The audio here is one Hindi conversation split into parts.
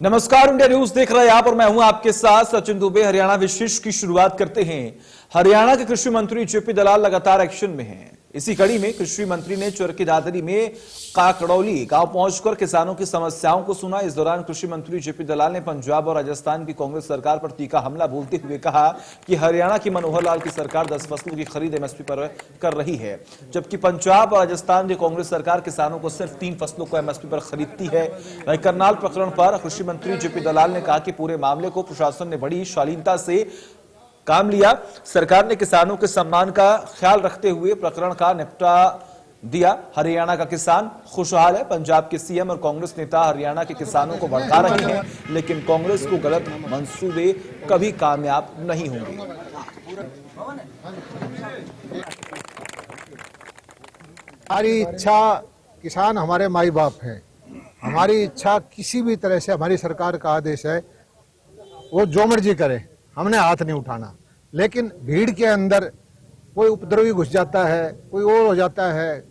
नमस्कार, इंडिया न्यूज देख रहे हैं आप और मैं हूं आपके साथ सचिन दुबे। हरियाणा विशेष की शुरुआत करते हैं। हरियाणा के कृषि मंत्री जेपी दलाल लगातार एक्शन में हैं। इसी कड़ी में कृषि मंत्री ने चुरकी दादरी में काकड़ौली गांव पहुंचकर किसानों की समस्याओं को सुना। इस दौरान कृषि मंत्री जेपी दलाल ने पंजाब और राजस्थान की कांग्रेस सरकार पर तीखा हमला बोलते हुए कहा कि हरियाणा की मनोहर लाल की सरकार 10 फसलों की खरीद एमएसपी पर कर रही है, जबकि पंजाब और राजस्थान की कांग्रेस सरकार किसानों को सिर्फ 3 फसलों को एमएसपी पर खरीदती है। वहीं करनाल प्रकरण पर कृषि मंत्री जेपी दलाल ने कहा कि पूरे मामले को प्रशासन ने बड़ी शालीनता से काम लिया। सरकार ने किसानों के सम्मान का ख्याल रखते हुए प्रकरण का निपटा दिया। हरियाणा का किसान खुशहाल है। पंजाब के सीएम और कांग्रेस नेता हरियाणा के किसानों को भड़का रहे हैं, लेकिन कांग्रेस को गलत मंसूबे कभी कामयाब नहीं होंगे। हमारी इच्छा, किसान हमारे माई बाप हैं। हमारी इच्छा किसी भी तरह से, हमारी सरकार का आदेश है वो जो मर्जी करे, हमने हाथ नहीं उठाना। लेकिन भीड़ के अंदर कोई उपद्रवी घुस जाता है, कोई और हो जाता है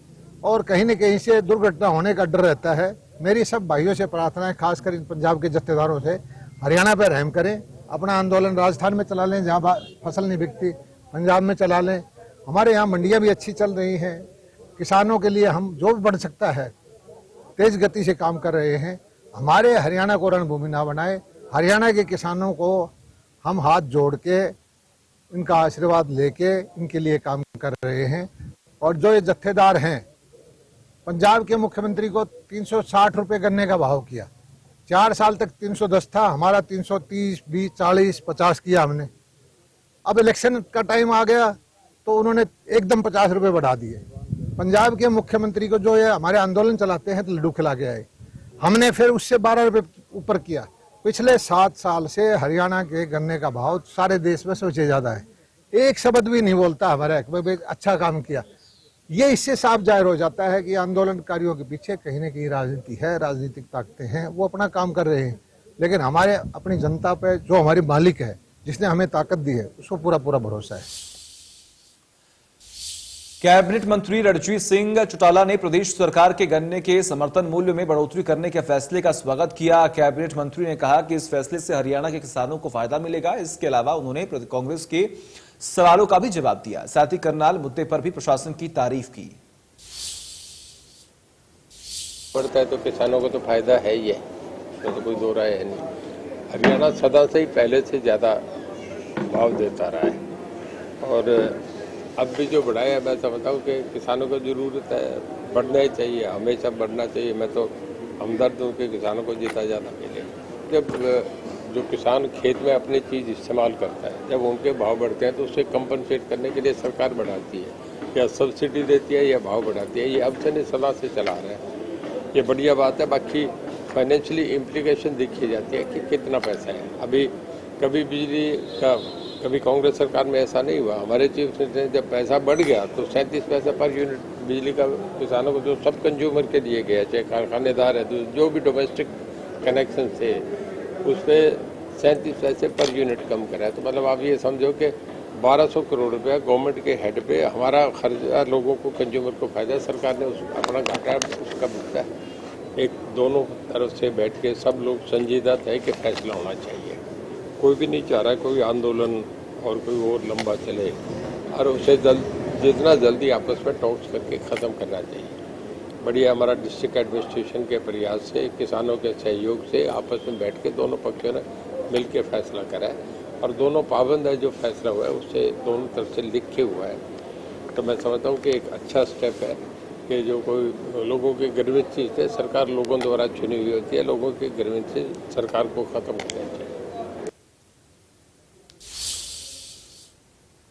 और कहीं न कहीं से दुर्घटना होने का डर रहता है। मेरी सब भाइयों से प्रार्थना है, खासकर इन पंजाब के जत्थेदारों से, हरियाणा पर रहम करें। अपना आंदोलन राजस्थान में चला लें, जहाँ फसल नहीं बिकती, पंजाब में चला लें। हमारे यहाँ मंडियाँ भी अच्छी चल रही हैं। किसानों के लिए हम जो भी बढ़ सकता है तेज गति से काम कर रहे हैं। हमारे हरियाणा को रणभूमि ना बनाए। हरियाणा के किसानों को हम हाथ जोड़ के, इनका आशीर्वाद लेके इनके लिए काम कर रहे हैं। और जो ये जत्थेदार हैं, पंजाब के मुख्यमंत्री को 360 रुपये गन्ने का भाव किया। 4 साल तक 310 था, हमारा 330, 20, 40, 50 किया हमने। अब इलेक्शन का टाइम आ गया तो उन्होंने एकदम 50 रुपये बढ़ा दिए। पंजाब के मुख्यमंत्री को जो ये हमारे आंदोलन चलाते हैं तो लड्डू खिला के आए, हमने फिर उससे 12 रुपये ऊपर किया। पिछले 7 साल से हरियाणा के गन्ने का भाव सारे देश में सबसे ज्यादा है। एक शब्द भी नहीं बोलता हमारा अच्छा काम किया। ये इससे साफ जाहिर हो जाता है कि आंदोलनकारियों के पीछे कहीं न कहीं राजनीति है, राजनीतिक ताकतें हैं, वो अपना काम कर रहे हैं। लेकिन हमारे अपनी जनता पे, जो हमारी मालिक है, जिसने हमें ताकत दी है, उसको पूरा पूरा भरोसा है। कैबिनेट मंत्री रणजीत सिंह चौटाला ने प्रदेश सरकार के गन्ने के समर्थन मूल्य में बढ़ोतरी करने के फैसले का स्वागत किया। कैबिनेट मंत्री ने कहा कि इस फैसले से हरियाणा के किसानों को फायदा मिलेगा। इसके अलावा उन्होंने कांग्रेस के सवालों का भी जवाब दिया। साथ ही करनाल मुद्दे पर भी प्रशासन की तारीफ की। पड़ता है तो किसानों को तो फायदा है ही है, तो कोई दो राय है नहीं। हरियाणा सदा से ही पहले से ज्यादा भाव देता रहा है और अब भी जो बढ़ाया, मैं समझता हूँ कि किसानों को जरूरत है, बढ़ना ही चाहिए, हमेशा बढ़ना चाहिए। मैं तो हमदर्द हूँ कि किसानों को जीता जाना मिले। जब जो किसान खेत में अपनी चीज़ इस्तेमाल करता है, जब उनके भाव बढ़ते हैं तो उसे कंपनसेट करने के लिए सरकार बढ़ाती है, या सब्सिडी देती है या भाव बढ़ाती है। ये अब से नहीं, सदा से चला रहा है। ये बढ़िया बात है। बाकी फाइनेंशियली इम्प्लीकेशन देखी जाती है कि कितना पैसा है। अभी कभी बिजली का, कभी कांग्रेस सरकार में ऐसा नहीं हुआ। हमारे चीफ मिनिस्टर ने जब पैसा बढ़ गया तो 37 पैसा पर यूनिट बिजली का किसानों को, जो सब कंज्यूमर के लिए गया, चाहे कारखानेदार है, जो भी डोमेस्टिक कनेक्शन थे, उस पर 37 पैसे पर यूनिट कम करा है। तो मतलब आप ये समझो कि 1200 करोड़ रुपया गवर्नमेंट के हेड पे हमारा खर्चा, लोगों को, कंज्यूमर को फायदा, सरकार ने अपना घाटा उसका भुगता है। एक दोनों तरफ से बैठ के सब लोग संजीदा थे कि फैसला होना चाहिए। कोई भी नहीं चाह रहा कोई आंदोलन और कोई और लंबा चले, और उसे जितना जल्दी आपस में टॉक्स करके ख़त्म करना चाहिए। बढ़िया हमारा डिस्ट्रिक्ट एडमिनिस्ट्रेशन के प्रयास से, किसानों के सहयोग से आपस में बैठ के दोनों पक्षों ने मिल के फैसला करा है और दोनों पाबंद है। जो फैसला हुआ है उससे दोनों तरफ से लिखे हुआ है। तो मैं समझता हूँ कि एक अच्छा स्टेप है कि जो कोई लोगों की ग्रीवेंस चीज़ है, सरकार लोगों द्वारा चुनी हुई होती है, लोगों की ग्रीवेंस से सरकार को ख़त्म करना चाहिए।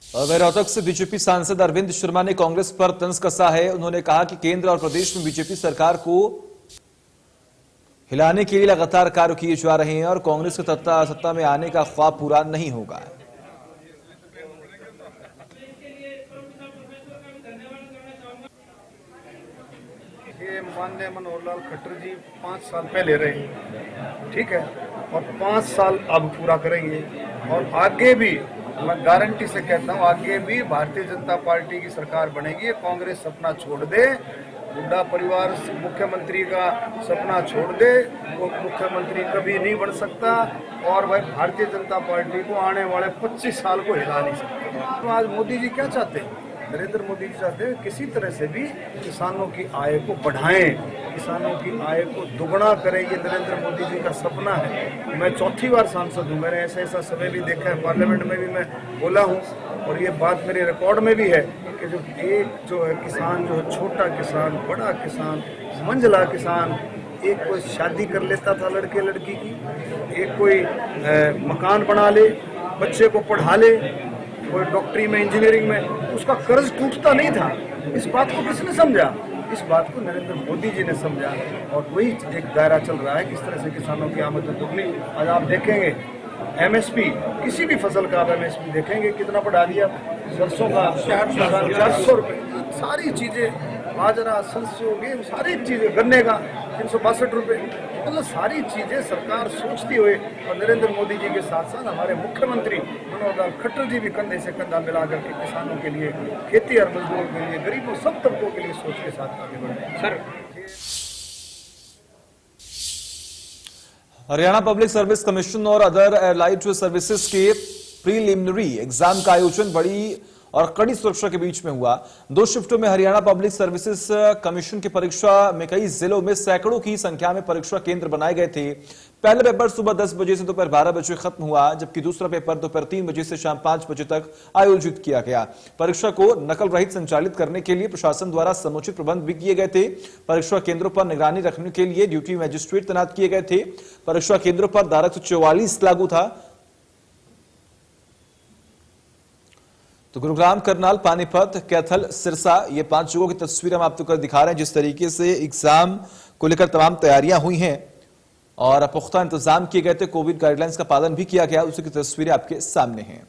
और रोहतक से बीजेपी सांसद अरविंद शर्मा ने कांग्रेस पर तंज कसा है। उन्होंने कहा कि केंद्र और प्रदेश में बीजेपी सरकार को हिलाने के लिए लगातार कार्य किए जा रहे हैं और कांग्रेस के सत्ता में आने का ख्वाब पूरा नहीं होगा। ये माननीय मनोहर लाल खट्टर जी 5 साल पहले रहे, ठीक है, और 5 साल अब पूरा करेंगे। और आगे भी मैं गारंटी से कहता हूँ, आगे भी भारतीय जनता पार्टी की सरकार बनेगी। कांग्रेस अपना छोड़ दे बुढ़ा परिवार मुख्यमंत्री का सपना छोड़ दे, वो मुख्यमंत्री कभी नहीं बन सकता। और भाई भारतीय जनता पार्टी को आने वाले 25 साल को हिला नहीं सकता। तो आज मोदी जी क्या चाहते हैं? नरेंद्र मोदी जी चाहते हैं किसी तरह से भी किसानों की आय को बढ़ाएं, किसानों की आय को दुगना करें। ये नरेंद्र मोदी जी का सपना है। मैं चौथी बार सांसद हूँ, मैंने ऐसा समय भी देखा है, पार्लियामेंट में भी मैं बोला हूँ और ये बात मेरे रिकॉर्ड में भी है कि जो है किसान, जो है छोटा किसान, बड़ा किसान, मंझला किसान, एक कोई शादी कर लेता था लड़के लड़की की, एक कोई मकान बना ले, बच्चे को पढ़ा ले, कोई डॉक्टरी में, इंजीनियरिंग में, उसका कर्ज टूटता नहीं था। इस बात को किसने समझा? इस बात को नरेंद्र मोदी जी ने समझा और वही एक दायरा चल रहा है किस तरह से किसानों की आमदनी दुगनी। आज आप देखेंगे एमएसपी, किसी भी फसल का आप एमएसपी देखेंगे कितना बढ़ा दिया। सरसों का 400 रुपये, सारी चीजें, बाजरा, सरसों, गेहूं, सारी चीजें, गन्ने का 362 रुपये, मतलब सारी चीजें सरकार सोचती हुए। और नरेंद्र मोदी जी के साथ साथ हमारे मुख्यमंत्री मनोहर लाल खट्टर जी भी कंधे से कंधा मिलाकर के किसानों के लिए, खेती और मजदूरों के लिए, गरीबों, सब तबकों के लिए सोच के साथ आगे बढ़ रहे हैं। Sir, Haryana public service commission और अदर एलाइड सर्विसेज के प्रीलिमिनरी एग्जाम का आयोजन बड़ी और कड़ी सुरक्षा के बीच में हुआ। 2 शिफ्टों में हरियाणा पब्लिक सर्विसेज कमीशन की परीक्षा में कई जिलों में सैकड़ों की संख्या में परीक्षा केंद्र बनाए गए थे। पहला पेपर सुबह 10 बजे से दोपहर 12 बजे खत्म हुआ, जबकि दूसरा पेपर दोपहर 3 बजे से शाम 5 बजे तक आयोजित किया गया। परीक्षा को नकल रहित संचालित करने के लिए प्रशासन द्वारा समुचित प्रबंध भी किए गए थे। परीक्षा केंद्रों पर निगरानी रखने के लिए ड्यूटी मजिस्ट्रेट तैनात किए गए थे। परीक्षा केंद्रों पर धारा 144 लागू था। तो गुरुग्राम, करनाल, पानीपत, कैथल, सिरसा, ये 5 जगहों की तस्वीर हम आपको कर दिखा रहे हैं। जिस तरीके से एग्जाम को लेकर तमाम तैयारियां हुई हैं और पुख्ता इंतजाम किए गए थे, कोविड गाइडलाइंस का पालन भी किया गया, उसी की तस्वीरें आपके सामने हैं।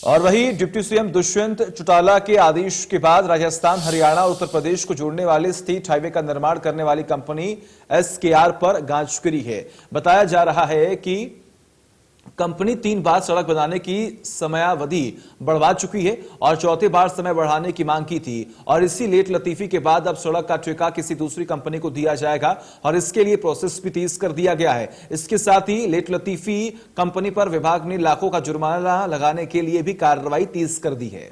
और वही डिप्टी सीएम दुष्यंत चौटाला के आदेश के बाद राजस्थान, हरियाणा और उत्तर प्रदेश को जोड़ने वाले स्टेट हाईवे का निर्माण करने वाली कंपनी एसकेआर पर गांच गिरी है। बताया जा रहा है कि कंपनी 3 बार सड़क बनाने की समयावधि बढ़वा चुकी है और चौथी बार समय बढ़ाने की मांग की थी और इसी लेट लतीफी के बाद अब सड़क का ठेका किसी दूसरी कंपनी को दिया जाएगा और इसके लिए प्रोसेस भी तेज कर दिया गया है। इसके साथ ही लेट लतीफी कंपनी पर विभाग ने लाखों का जुर्माना लगाने के लिए भी कार्रवाई तेज कर दी है।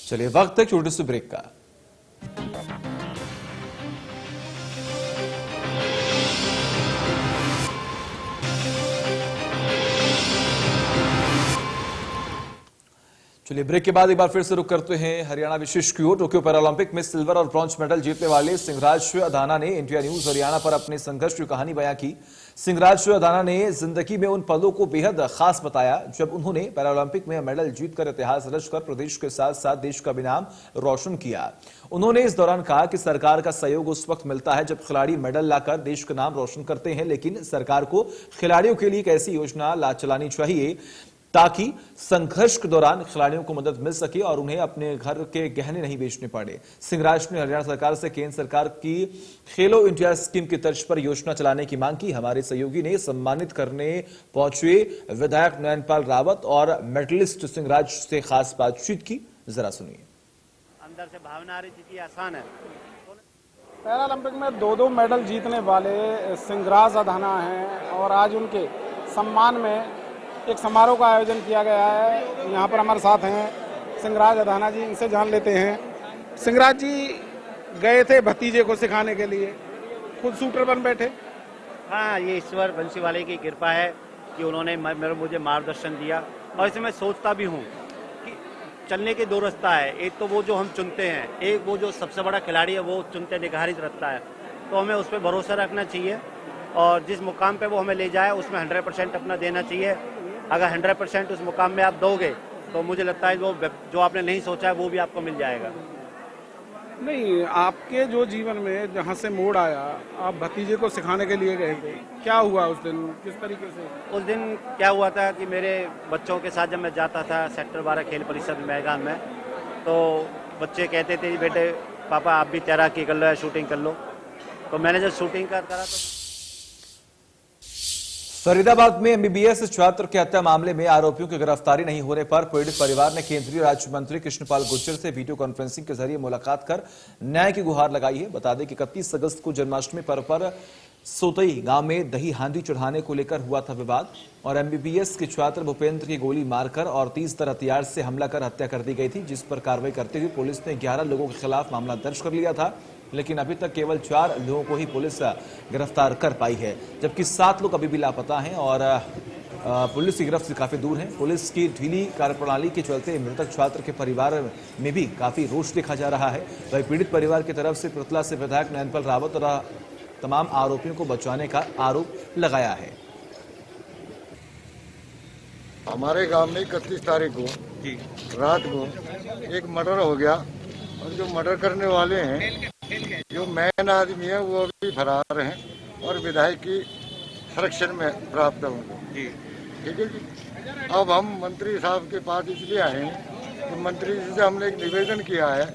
चलिए वक्त है छोटे से ब्रेक का। चलिए ब्रेक के बाद एक बार फिर से रुक करते हैं हरियाणा विशेष की ओर। टोक्यो पैरालंपिक में सिल्वर और ब्रॉन्ज मेडल जीतने वाले सिंहराज अधाना ने इंडिया न्यूज हरियाणा पर अपने संघर्ष की कहानी बयां की। सिंहराज अधाना ने जिंदगी में उन पलों को बेहद खास बताया जब उन्होंने पैरालंपिक में मेडल जीतकर इतिहास रचकर प्रदेश के साथ साथ देश का भी नाम रोशन किया। उन्होंने इस दौरान कहा कि सरकार का सहयोग उस वक्त मिलता है जब खिलाड़ी मेडल लाकर देश का नाम रोशन करते हैं, लेकिन सरकार को खिलाड़ियों के लिए एक ऐसी योजना चलानी चाहिए ताकि संघर्ष के दौरान खिलाड़ियों को मदद मिल सके और उन्हें अपने घर के गहने नहीं बेचने पड़े। सिंहराज ने हरियाणा सरकार से केंद्र सरकार की खेलो इंडिया स्कीम की तर्ज पर योजना चलाने की मांग की। हमारे सहयोगी ने सम्मानित करने पहुंचे विधायक नयनपाल रावत और मेडलिस्ट सिंहराज से खास बातचीत की, जरा सुनिए। अंदर से भावना आ रही थी, आसान है। पैरालंपिक में 2 मेडल जीतने वाले सिंहराज अधाना हैं और आज उनके सम्मान में एक समारोह का आयोजन किया गया है। यहाँ पर हमारे साथ हैं सिंहराज अधाना जी, इनसे जान लेते हैं। सिंहराज जी गए थे भतीजे को सिखाने के लिए, खुद शूटर बन बैठे। हाँ, ये ईश्वर बंसीवाले की कृपा है कि उन्होंने मुझे मार्गदर्शन दिया और इसे मैं सोचता भी हूँ कि चलने के 2 रास्ता है। एक तो वो जो हम चुनते हैं, एक वो जो सबसे बड़ा खिलाड़ी है वो चुनते निर्धारित रहता है, तो हमें उस पर भरोसा रखना चाहिए और जिस मुकाम पे वो हमें ले जाए उसमें 100% अपना देना चाहिए। अगर 100% उस मुकाम में आप दोगे तो मुझे लगता है वो जो आपने नहीं सोचा है वो भी आपको मिल जाएगा। नहीं, आपके जो जीवन में जहाँ से मोड़ आया, आप भतीजे को सिखाने के लिए गए थे, क्या हुआ उस दिन, किस तरीके से? उस दिन क्या हुआ था कि मेरे बच्चों के साथ जब मैं जाता था सेक्टर 12 खेल परिषद मैदान में, तो बच्चे कहते थे बेटे पापा आप भी तैराकी कर लो या शूटिंग कर लो, तो मैंने जब शूटिंग करा तो फरीदाबाद में एमबीबीएस छात्र की हत्या मामले में आरोपियों की गिरफ्तारी नहीं होने पर पीड़ित परिवार ने केंद्रीय राज्य मंत्री कृष्णपाल गुर्जर से वीडियो कॉन्फ्रेंसिंग के जरिए मुलाकात कर न्याय की गुहार लगाई है। बता दें कि 31 अगस्त को जन्माष्टमी पर्व पर सोतई गांव में दही हांडी चढ़ाने को लेकर हुआ था विवाद और एमबीबीएस के छात्र भूपेंद्र की गोली मारकर और 30 तर हथियार से हमला कर हत्या कर दी गई थी, जिस पर कार्रवाई करते हुए पुलिस ने 11 लोगों के खिलाफ मामला दर्ज कर लिया था, लेकिन अभी तक केवल 4 लोगों को ही पुलिस गिरफ्तार कर पाई है, जबकि 7 लोग अभी भी लापता हैं और पुलिस की गिरफ्त से काफी दूर हैं। पुलिस की ढीली कार्यप्रणाली के चलते मृतक छात्र के परिवार में भी काफी रोष देखा जा रहा है। वही पीड़ित परिवार की तरफ से पृथला से विधायक नयनपाल रावत और तमाम आरोपियों को बचाने का आरोप लगाया है। हमारे गांव में 31 तारीख को रात को एक मर्डर हो गया और जो मर्डर करने वाले हैं, जो मेन आदमी है वो अभी फरार हैं और विधायक की संरक्षण में प्राप्त है उनको। ठीक है जी। अब हम मंत्री साहब के पास इसलिए आए हैं कि मंत्री जी से हमने एक निवेदन किया है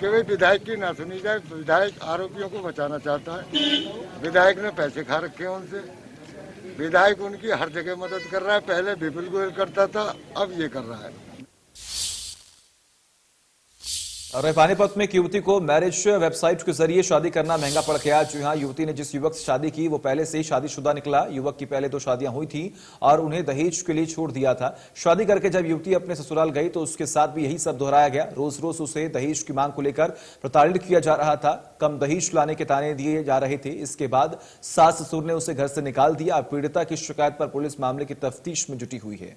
कि भाई विधायक की ना सुनी जाए। विधायक आरोपियों को बचाना चाहता है, विधायक ने पैसे खा रखे हैं उनसे, विधायक उनकी हर जगह मदद कर रहा है। पहले विपुल गोयल करता था, अब ये कर रहा है। और पानीपत में एक युवती को मैरिज वेबसाइट के जरिए शादी करना महंगा पड़ गया। जी हां, युवती ने जिस युवक से शादी की वो पहले से ही शादीशुदा निकला। युवक की पहले 2 शादियां हुई थी और उन्हें दहेज के लिए छोड़ दिया था। शादी करके जब युवती अपने ससुराल गई तो उसके साथ भी यही सब दोहराया गया। रोज रोज उसे दहेज की मांग को लेकर प्रताड़ित किया जा रहा था। कम दहेज लाने के ताने दिए जा रहे थे। इसके बाद सास ससुर ने उसे घर से निकाल दिया। पीड़िता की शिकायत पर पुलिस मामले की तफ्तीश में जुटी हुई है।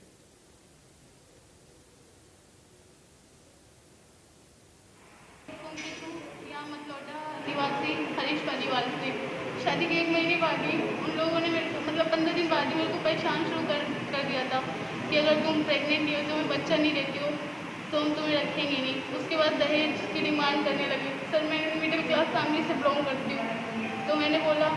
शादी के 1 महीने बाद ही उन लोगों ने मतलब 15 दिन बाद ही मेरे को परेशान शुरू कर दिया था कि अगर तुम प्रेग्नेंट नहीं हो, तुम्हें बच्चा नहीं देती हो तो हम तुम्हें रखेंगे नहीं। उसके बाद दहेज की डिमांड करने लगे। सर मैं मिडिल क्लास फैमिली से बिलोंग करती हूँ, तो मैंने बोला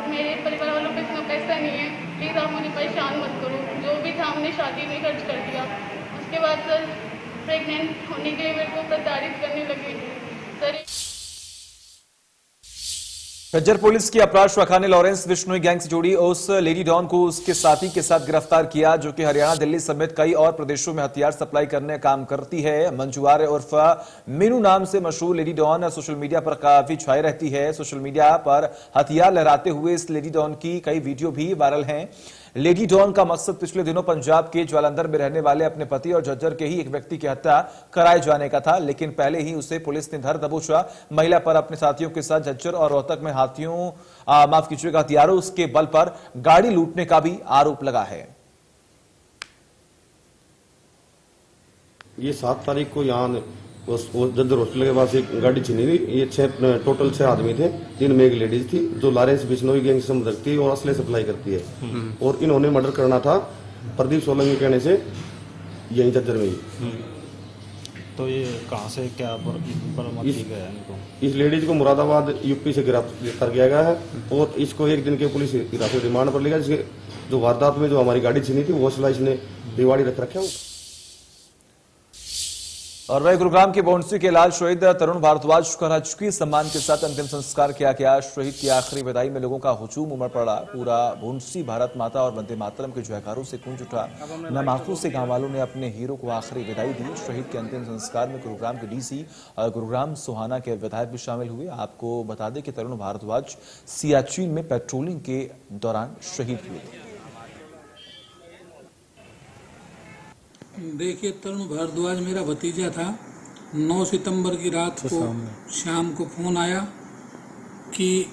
मेरे परिवार वालों पे इतना पैसा नहीं है, प्लीज़ आप मुझे परेशान मत करो। जो भी था हमने शादी में खर्च कर दिया। उसके बाद सर प्रेग्नेंट होने के लिए मेरे को प्रताड़ित करने लगे। सर खज्जर पुलिस की अपराध शाखा ने लॉरेंस बिश्नोई गैंग से जुड़ी उस लेडी डॉन को उसके साथी के साथ गिरफ्तार किया जो कि हरियाणा, दिल्ली समेत कई और प्रदेशों में हथियार सप्लाई करने का काम करती है। मंजू आर्य उर्फ मीनू नाम से मशहूर लेडी डॉन सोशल मीडिया पर काफी छाई रहती है। सोशल मीडिया पर हथियार लहराते हुए इस लेडी डॉन की कई वीडियो भी वायरल हैं। लेडी डॉन का मकसद पिछले दिनों पंजाब के जालंधर में रहने वाले अपने पति और झज्जर के ही एक व्यक्ति की हत्या कराए जाने का था, लेकिन पहले ही उसे पुलिस ने धर दबोचा। महिला पर अपने साथियों के साथ झज्जर और रोहतक में हथियारों के बल पर गाड़ी लूटने का भी आरोप लगा है। ये 7 तारीख को यहाँ जज्जर हॉस्पिटल के पास एक गाड़ी छीनी थी। ये टोटल 6 आदमी थे, 3 में एक लेडीज थी जो लॉरेंस बिश्नोई गैंग से संबंध रखती है और असले सप्लाई करती है। और इन्होंने मर्डर करना था प्रदीप सोलंकी कहने से यहीं जज्जर में ही। तो ये कहाँ से क्या बरामद की गया इनको? इस लेडीज को मुरादाबाद यूपी से गिरफ्तार किया गया है और इसको 1 दिन के पुलिस हिरासत रिमांड पर लिया। जिसके जो वारदात में जो हमारी गाड़ी छीनी थी वो असला इसने दिवाड़ी रख रखे। और वही गुरुग्राम के बोंसी के लाल शहीद तरुण भारद्वाज का राजकीय सम्मान के साथ अंतिम संस्कार किया गया। शहीद की आखिरी विदाई में लोगों का हुजूम उमड़ पड़ा। पूरा बोंसी भारत माता और वंदे मातरम के जयकारों से गूंज उठा। नम आंखों से गांव वालों ने अपने हीरो को आखिरी विदाई दी। शहीद के अंतिम संस्कार में गुरुग्राम के डीसी और गुरुग्राम सोहाना के विधायक भी शामिल हुए। आपको बता दें कि तरुण भारद्वाज सियाचिन में पेट्रोलिंग के दौरान शहीद हुए थे। देखिए, तरुण भारद्वाज मेरा भतीजा था। 9 सितंबर की रात को शाम को फोन आया कि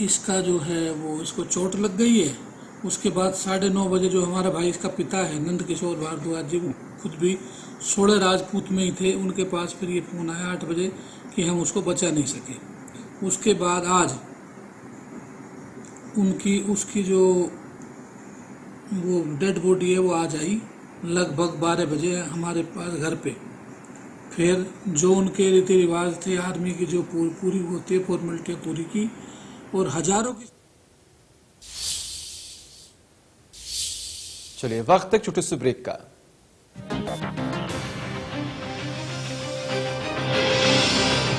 इसका जो है वो इसको चोट लग गई है। उसके बाद 9:30 बजे जो हमारा भाई इसका पिता है नंद किशोर भारद्वाज जी, वो खुद भी सोलह राजपूत में ही थे, उनके पास फिर ये फोन आया 8 बजे कि हम उसको बचा नहीं सके। उसके बाद आज उसकी जो वो डेड बॉडी है वो आज आई लगभग 12 बजे हमारे पास घर पे। फिर जो उनके रीति रिवाज थे आर्मी की जो पूरी होती है फॉर्मेलिटी पूरी की, और हजारों की। चलिए वक्त एक छोटे से ब्रेक का।